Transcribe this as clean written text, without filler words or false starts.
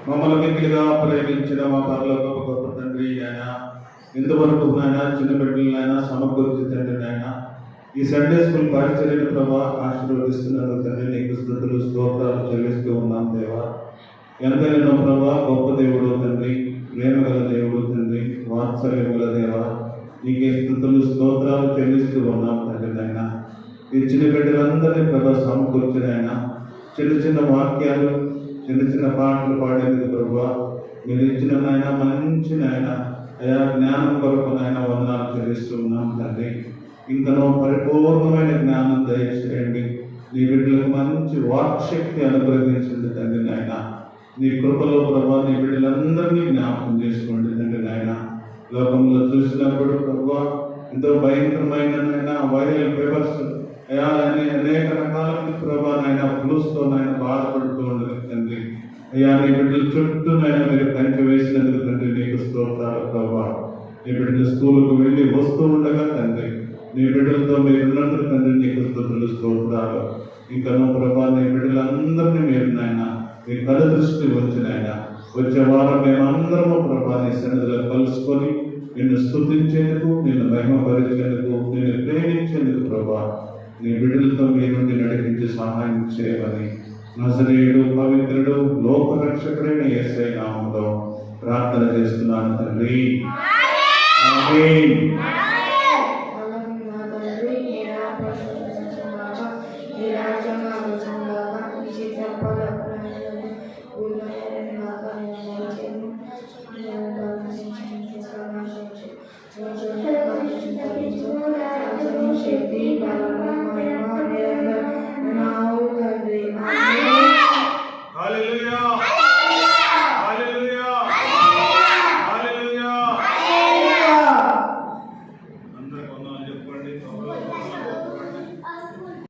మమ్మల్ని మిక్కిలిగా ప్రేమించిన మా పరలోకపు గొప్ప తండ్రి ఆయన, ఇంతవరకు నాయన చిన్న బిడ్డలైనా సమకూర్చి తండ్రి నాయన ఈ సండే స్కూల్ పరిచర్యను ప్రభా ఆశీర్వదిస్తున్నారు తండ్రి. నీకు స్తుతులు స్తోత్రాలు చెల్లిస్తూ ఉన్నాం దేవా. ఎంతైనా ప్రభా గొప్ప దేవుడు తండ్రి, ప్రేమ గల దేవుడు తండ్రి, వాత్సల్యం గల దేవా. నీకే స్తుతులు స్తోత్రాలు చెల్లిస్తూ ఉన్నాం తండ్రి నాయన. ఈ చిన్న బిడ్డలందరినీ ప్రభా సమకూర్చిన ఆయన చిన్న చిన్న వాక్యాలు చిన్న చిన్న పాటలు పాడేందుకు ప్రభా మీరు ఇచ్చిన నాయన మంచి నాయన అయా జ్ఞానం కొరకు నాయన వందనాలు చెల్లిస్తూ ఉన్నాం తండ్రి. ఇంకనో పరిపూర్ణమైన జ్ఞానం దయచేయండి. నీ బిడ్డలకు మంచి వాక్శక్తి అనుగ్రహించండి తండ్రి నాయన. నీ కృపలో ప్రభా నీ బిడ్డలందరినీ జ్ఞాపకం చేసుకోండి తండ్రి నాయన. లోకంలో చూసినప్పుడు ప్రభా ఎంతో భయంకరమైన నాయన వైరల్ పేపర్స్ అయా అనేక రకాల ప్రభా నాయన ఫ్లూస్తో నాయన బాధపడుతూ ఉండదు తండ్రి. అయ్యా నీ బిడ్డల చుట్టూ నాయన మీరు కంచె వేసినందుకు తండ్రి నీకు స్తోత్రాలు ప్రభా. నీ బిడ్డలు స్కూల్కు వెళ్ళి వస్తూ ఉండగా తండ్రి నీ బిడ్డలతో మీరు ఉన్నందుకు తండ్రి నీకు స్తుతులు స్తోత్రాలు. ఇంకనో ప్రభా నీ బిడ్డలందరినీ మీరు నాయన మీ కళ దృష్టి వచ్చిన ఆయన వచ్చే వారం మేమందరము ప్రభా నీ సన్నిధిలో కలుసుకొని నిన్ను స్తుతించేందుకు, నిన్ను మహిమపరిచేందుకు, నిన్ను ప్రేమించేందుకు ప్రభా నీ బిడ్డలతో మీ నుండి నడిపించి సహాయం చేయమని నజరేయుడు పవిత్రుడు లోకరక్షకుడైన యేసయ్య నామములో ప్రార్థన చేస్తున్నాను తండ్రి. ఆమేన్.